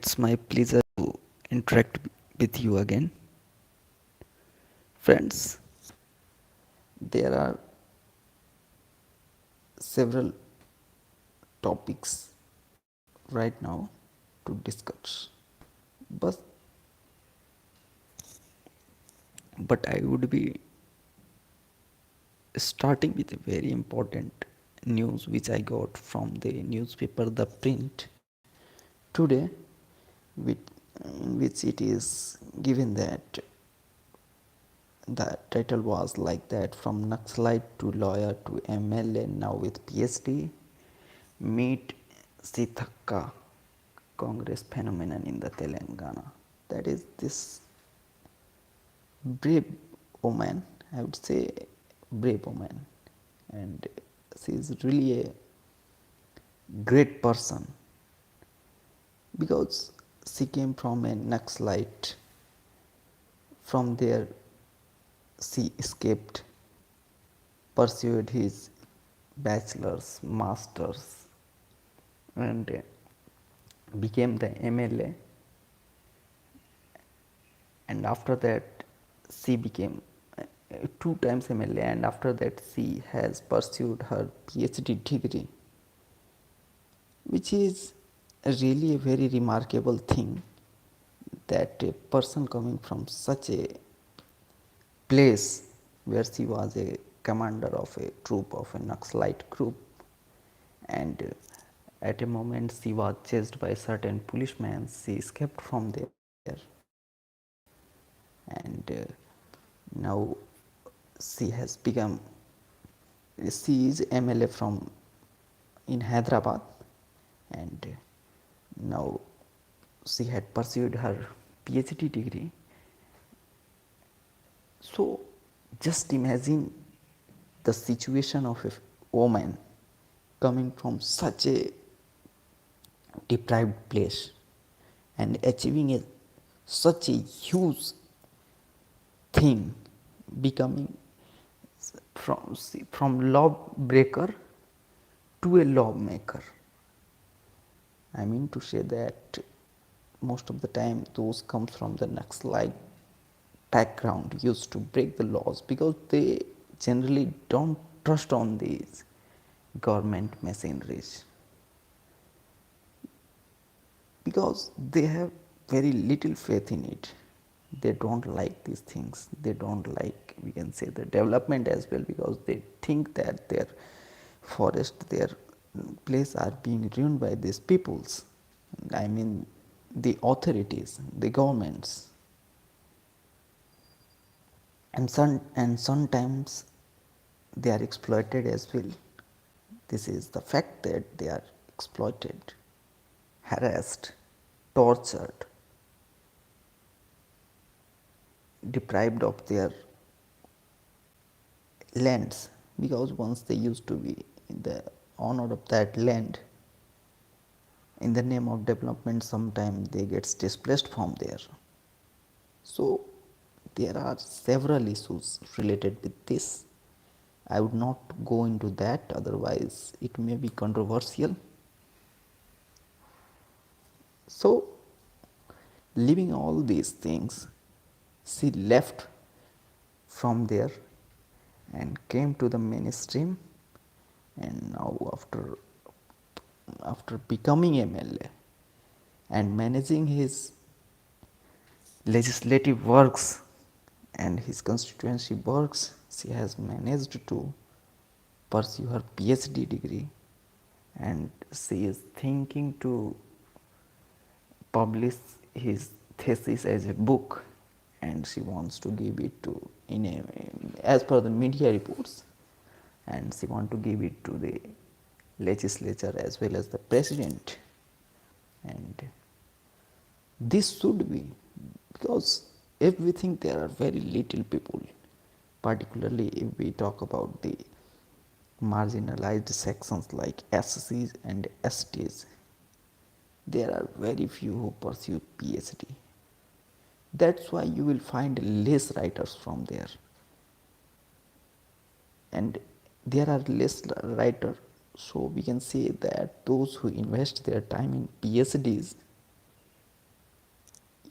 It's my pleasure to interact with you again. Friends, there are several topics right now to discuss. But, but I would be starting with a very important news which I got from the newspaper The Print today, with, in which it is given that the title was like that: from Naxalite to lawyer to MLA, now with PhD, meet Sithakka Congress phenomenon in the Telangana. That is this brave woman, I would say brave woman, and she is really a great person because she came from a Naxalite. From there, she escaped, pursued his bachelor's, master's, and became the MLA. And after that, she became two times MLA, and after that, she has pursued her PhD degree, which is really a very remarkable thing that a person coming from such a place where she was a commander of a troop of a Naxalite group, and at a moment she was chased by certain policemen. She escaped from there, and now she has become, she is MLA from in Hyderabad, and now she had pursued her PhD degree. So just imagine the situation of a woman coming from such a deprived place and achieving such a huge thing, becoming from lawbreaker to a lawmaker. I mean to say that most of the time those comes from the Naxalite background used to break the laws because they generally don't trust on these government machineries, because they have very little faith in it. They don't like these things. They don't like, we can say, the development as well, because they think that their forest, their place are being ruined by these peoples. I mean the authorities, the governments. And sometimes they are exploited as well. This is the fact that they are exploited, harassed, tortured, deprived of their lands, because once they used to be in the honor of that land, in the name of development sometimes they gets displaced from there. So there are several issues related with this. I would not go into that, otherwise it may be controversial. So leaving all these things, she left from there and came to the mainstream, and now after becoming MLA and managing his legislative works and his constituency works, she has managed to pursue her PhD degree, and she is thinking to publish his thesis as a book, and she wants to give it to, as per the media reports, and she wants to give it to the legislature as well as the president. And this should be, because if we think there are very little people, particularly if we talk about the marginalized sections like SCs and STs, there are very few who pursue PhD. That's why you will find less writers from there, and there are less writers, so we can say that those who invest their time in PhDs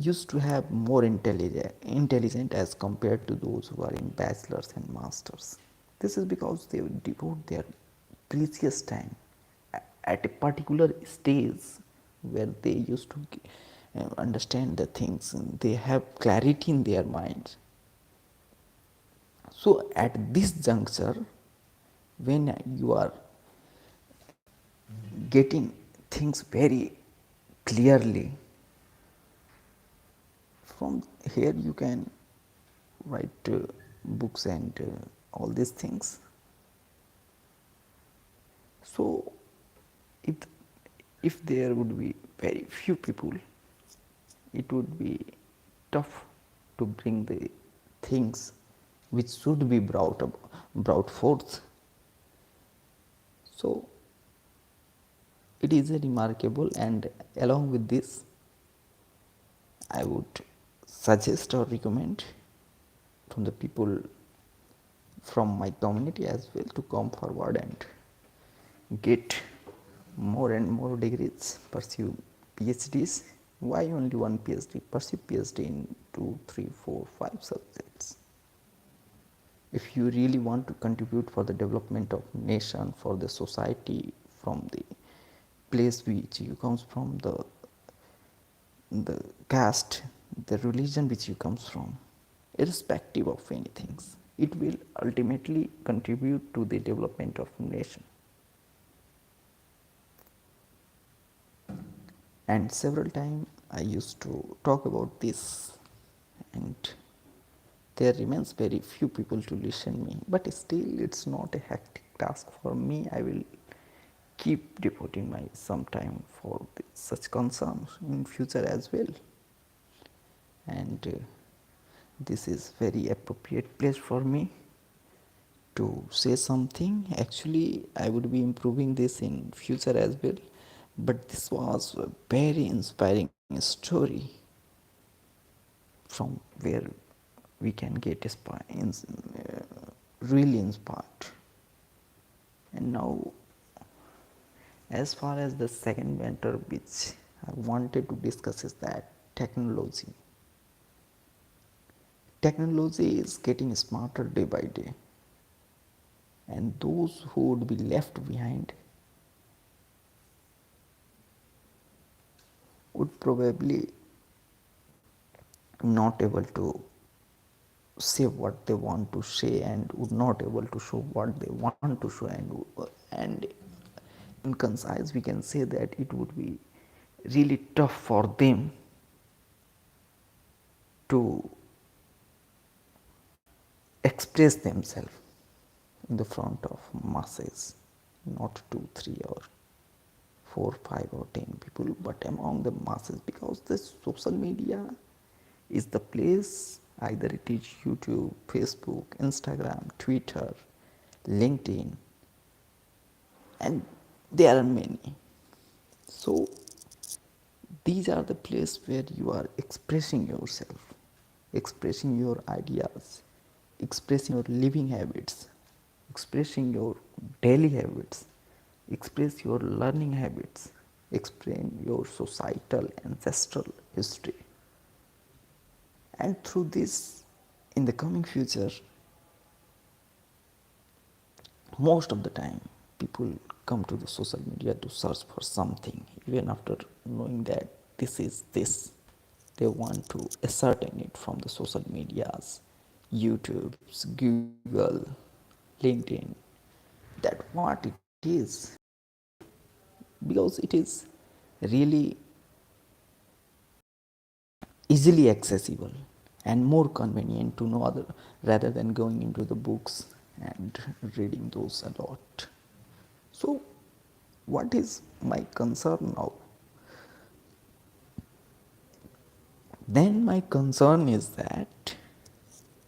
used to have more intelligent as compared to those who are in bachelors and masters. This is because they devote their precious time at a particular stage where they used to understand the things and they have clarity in their minds. So at this juncture, when you are getting things very clearly, from here you can write books and all these things. So if if there would be very few people, it would be tough to bring the things which should be brought forth. So it is a remarkable, and along with this I would suggest or recommend from the people from my community as well to come forward and get more and more degrees, pursue PhDs. Why only one PhD? Pursue PhD in 2, 3, 4, 5 subjects. If you really want to contribute for the development of nation, for the society, from the place which you comes from, the caste, the religion which you comes from, irrespective of anything, it will ultimately contribute to the development of nation. And several times I used to talk about this, and there remains very few people to listen me, but still it's not a hectic task for me. I will keep devoting my some time for such concerns in future as well. And this is very appropriate place for me to say something. Actually I would be improving this in future as well, but this was a very inspiring story from where we can get really inspired. And now, as far as the second matter which I wanted to discuss is that technology. Technology is getting smarter day by day, and those who would be left behind would probably not able to say what they want to say and would not able to show what they want to show, and in concise we can say that it would be really tough for them to express themselves in the front of masses, not 2, 3 or 4, 5 or 10 people, but among the masses, because the social media is the place, either it is YouTube, Facebook, Instagram, Twitter, LinkedIn, and there are many. So these are the place where you are expressing yourself, expressing your ideas, expressing your living habits, expressing your daily habits, express your learning habits, explain your societal ancestral history. And through this, in the coming future, most of the time people come to the social media to search for something, even after knowing that this is this, they want to ascertain it from the social medias, YouTube's, Google, LinkedIn, that what it is, because it is really easily accessible and more convenient to know other, rather than going into the books and reading those a lot. So what is my concern now? Then my concern is that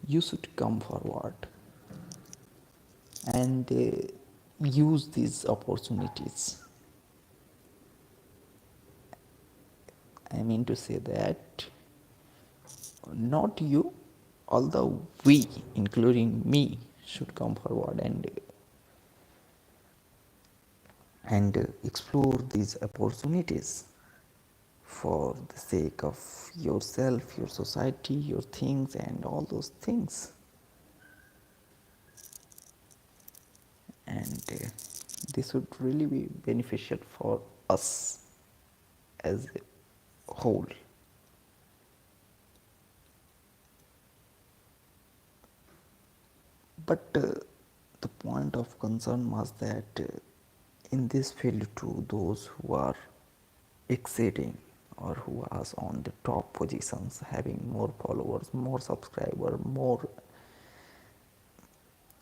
you should come forward and use these opportunities. I mean to say that not you, although we, including me, should come forward and explore these opportunities. for the sake of yourself, your society, your things, and all those things. And this would really be beneficial for us as a whole. But the point of concern was that in this field too, those who are exceeding or who are on the top positions, having more followers, more subscribers, more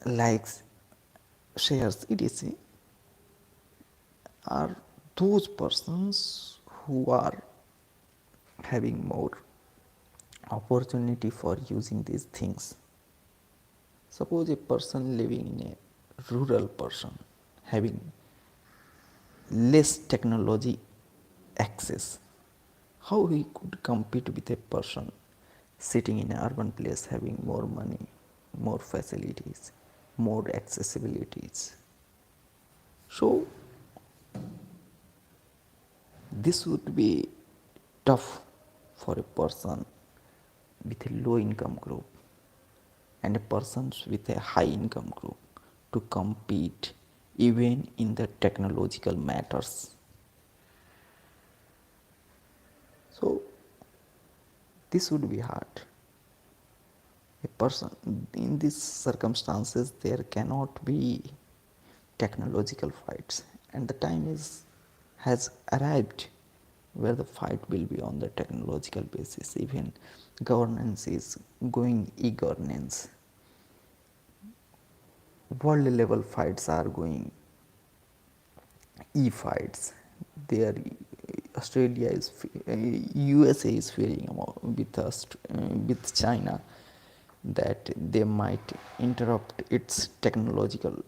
likes, shares, etc., are those persons who are having more opportunity for using these things. Suppose a person living in a rural person having less technology access, how he could compete with a person sitting in an urban place having more money, more facilities, more accessibilities. So this would be tough for a person with a low income group and a person with a high income group to compete even in the technological matters. So this would be hard. A person in these circumstances, there cannot be technological fights, and the time has arrived where the fight will be on the technological basis. Even governance is going e-governance. World level fights are going e-fights. There, Australia is, USA is fearing with us, with China, that they might interrupt its technological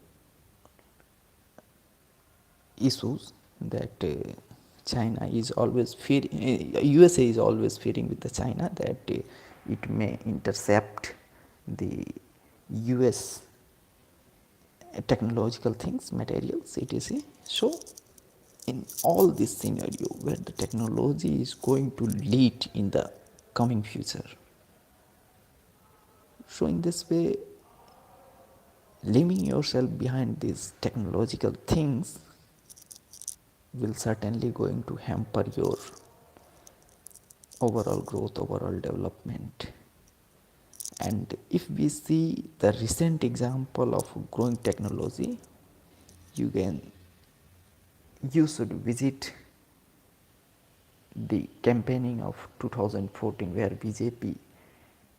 issues. That China is always fearing, USA is always fearing with the China that it may intercept the US technological things, materials, etc. So, in all this scenario where the technology is going to lead in the coming future, so in this way, leaving yourself behind these technological things will certainly going to hamper your overall growth, overall development. And if we see the recent example of growing technology, you can you should visit the campaigning of 2014 where BJP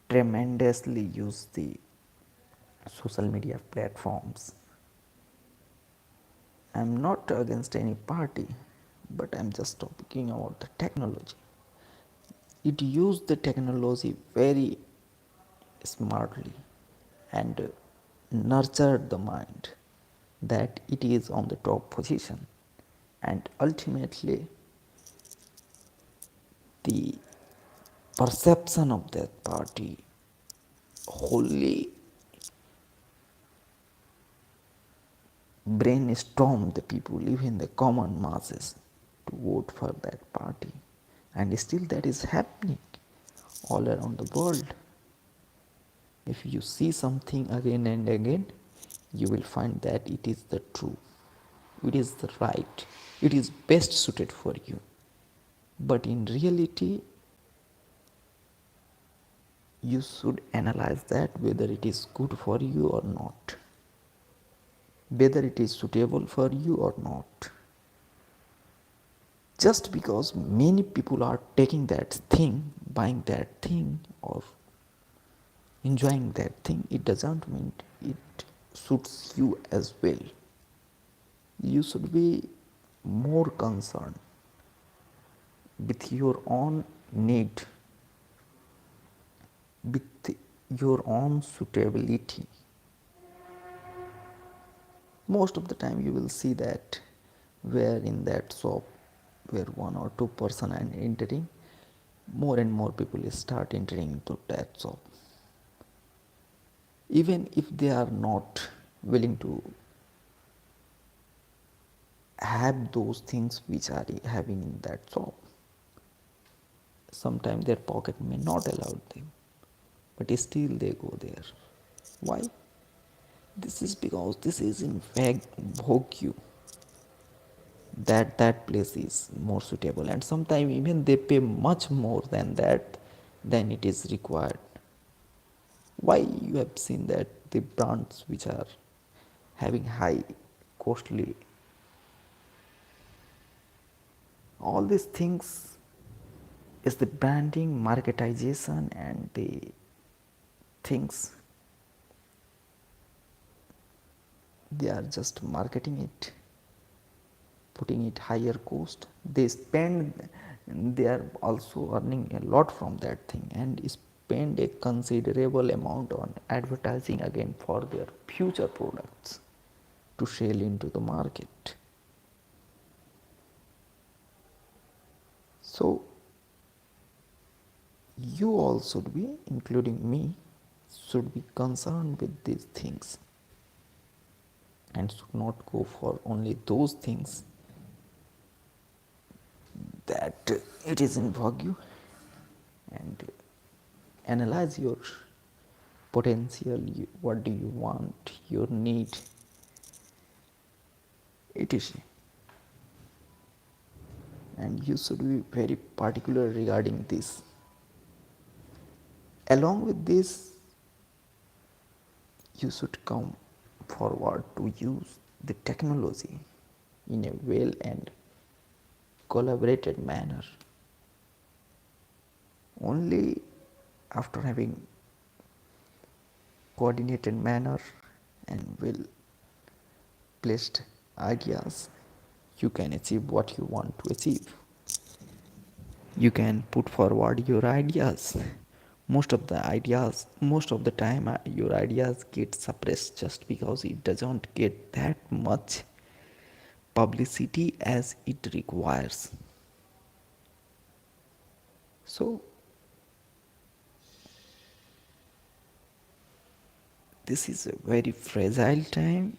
tremendously used the social media platforms. I'm not against any party, but I'm just talking about the technology. It used the technology very smartly and nurtured the mind that it is on the top position, and ultimately the perception of that party wholly brainstorm the people, even the common masses, to vote for that party. And still that is happening all around the world. If you see something again and again, you will find that it is the true, it is the right, it is best suited for you. But in reality, you should analyze that whether it is good for you or not, whether it is suitable for you or not. Just because many people are taking that thing, buying that thing, or enjoying that thing, it doesn't mean it suits you as well. You should be more concerned with your own need, with your own suitability. Most of the time you will see that where in that shop where one or two person are entering, more and more people start entering into that shop, even if they are not willing to have those things which are having in that shop. Sometimes their pocket may not allow them, but still they go there. Why? This is because this is in fact vague, that place is more suitable, and sometimes even they pay much more than that than it is required. Why? You have seen that the brands which are having high costly, all these things is the branding, marketization, and the things, they are just marketing it, putting it higher cost. They spend, they are also earning a lot from that thing and spend a considerable amount on advertising again for their future products to sell into the market. So you all should be, including me, should be concerned with these things and should not go for only those things that it is in vogue, and analyze your potential, what do you want, your need, etc. And you should be very particular regarding this. Along with this, you should come forward to use the technology in a well and collaborated manner. Only after having coordinated manner and well placed ideas, you can achieve what you want to achieve. You can put forward your ideas. Most of the time, your ideas get suppressed just because it doesn't get that much publicity as it requires. So this is a very fragile time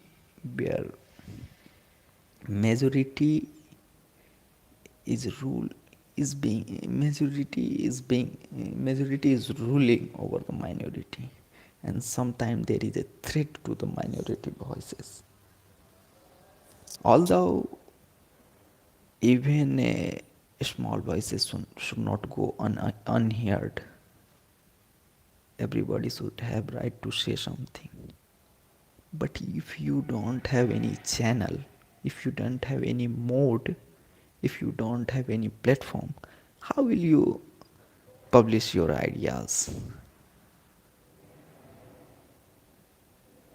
where majority is rule is being majority is ruling over the minority, and sometimes there is a threat to the minority voices. Although even small voices should not go unheard, everybody should have right to say something. But if you don't have any channel, if you don't have any mode, if you don't have any platform, how will you publish your ideas?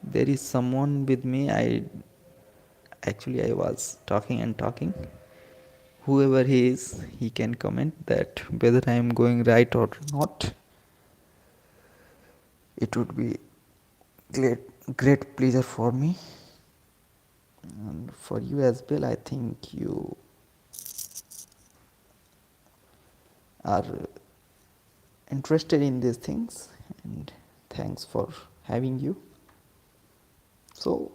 There is someone with me. I was talking and talking. Whoever he is, he can comment that whether I am going right or not. It would be great pleasure for me and for you as well. I think you are interested in these things, and thanks for having you. So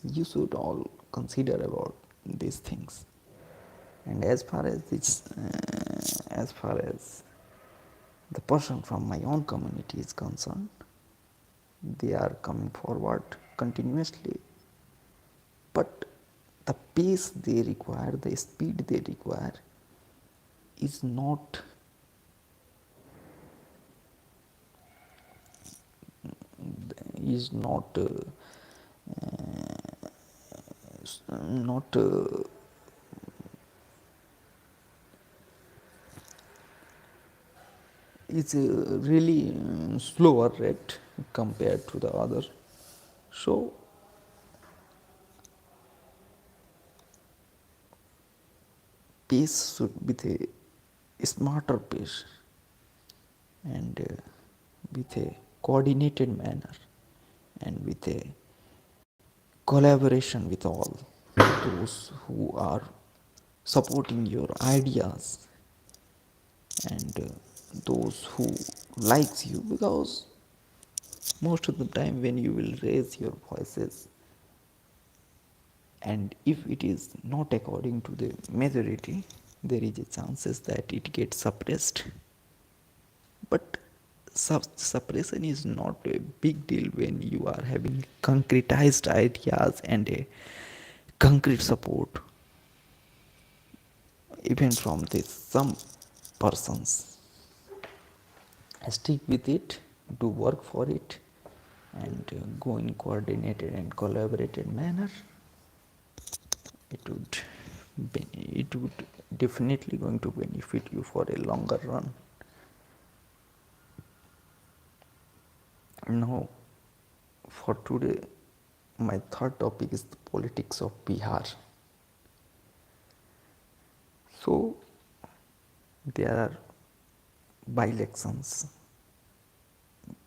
you should all consider about these things. And as far as the person from my own community is concerned, they are coming forward continuously, but the pace they require, the speed they require is not is not not is really slower rate compared to the other. So pace should be the smarter pace, and with a coordinated manner, and with a collaboration with all those who are supporting your ideas, and those who likes you, because most of the time when you will raise your voices, and if it is not according to the majority, there is a chances that it gets suppressed. But suppression is not a big deal when you are having concretized ideas and a concrete support, even from this some persons. Stick with it, do work for it, and go in coordinated and collaborated manner. It would it would definitely going to benefit you for a longer run. Now, for today, my third topic is the politics of Bihar. So, there are by-elections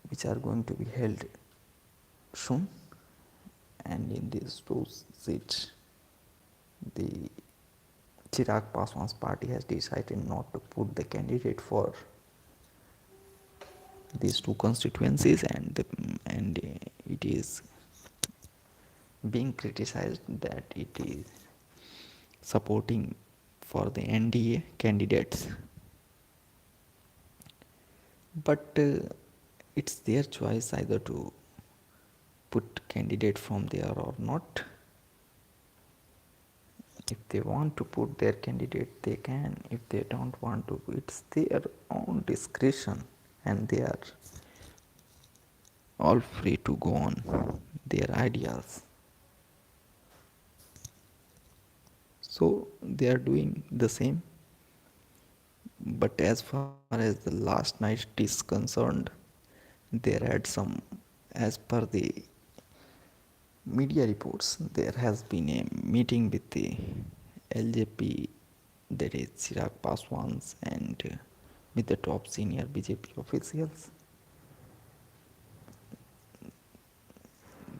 which are going to be held soon, and in these two seats, the Chirag Paswan's party has decided not to put the candidate for these two constituencies, and it is being criticized that it is supporting for the NDA candidates. But it's their choice either to put candidate from there or not. If they want to put their candidate, they can. If they don't want to, it's their own discretion, and they are all free to go on their ideas. So they are doing the same. But as far as the last night is concerned, there had some, as per the media reports, there has been a meeting with the LJP, that is Chirag Paswan's, and with the top senior BJP officials,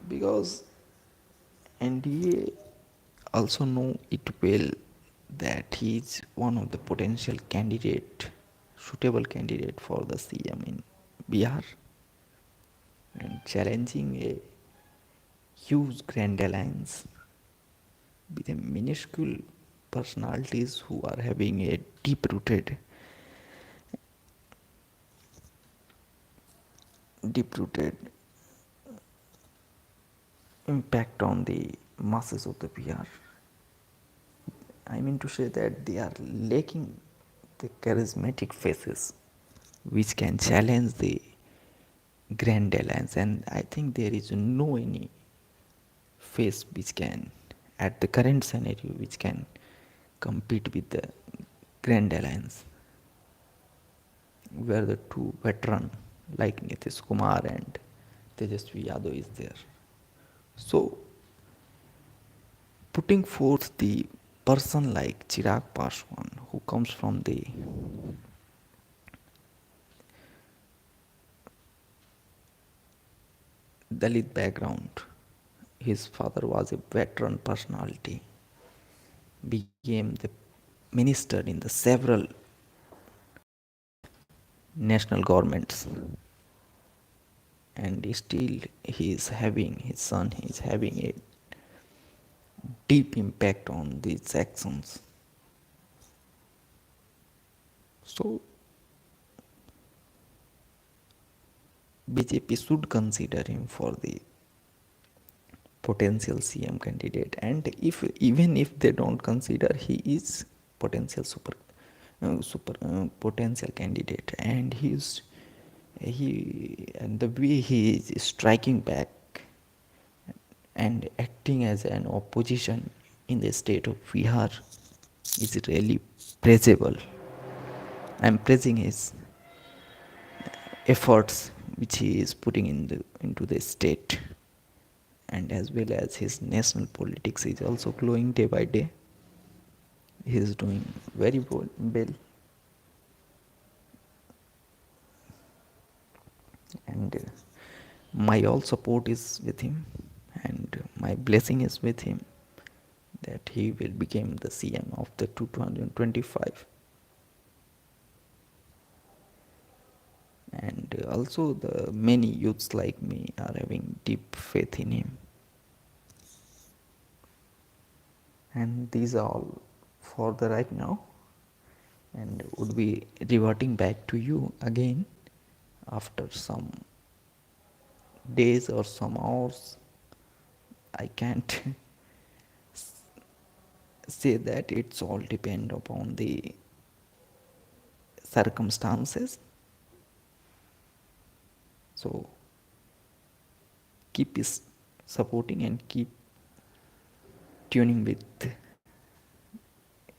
because NDA also know it well that he is one of the potential candidate, suitable candidate for the CM in Bihar, and challenging a huge grand alliance with a minuscule personalities who are having a deep-rooted impact on the masses of the Bihar. I mean to say that they are lacking the charismatic faces which can challenge the grand alliance, and I think there is no any face which can, at the current scenario, which can compete with the grand alliance, where the two veteran like Nitish Kumar and Tejasvi Yadav is there. So, putting forth the person like Chirag Paswan, who comes from the Dalit background, his father was a veteran personality, became the minister in the several national governments, and still he is having, his son is having a deep impact on these actions. So BJP should consider him for the potential CM candidate, and if even if they don't consider, he is potential potential candidate, and he and the way he is striking back and acting as an opposition in the state of Bihar is really praisable. I am praising his efforts which he is putting into the state, and as well as his national politics is also growing day by day. He is doing very well, and my all support is with him, and my blessing is with him that he will become the CM of the 2025. And also the many youths like me are having deep faith in him. And these are all for the right now. and would be reverting back to you again after some days or some hours. I can't say that. It's all depend upon the circumstances. So keep is supporting and keep tuning with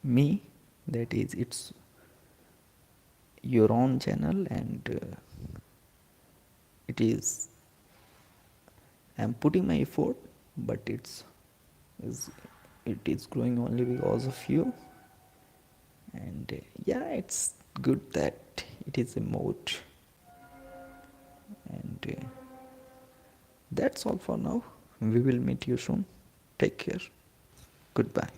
me. That is, it's your own channel, and it is, I'm putting my effort, but is it is growing only because of you. And yeah, it's good that it is a mode. And that's all for now. We will meet you soon. Take care. Goodbye.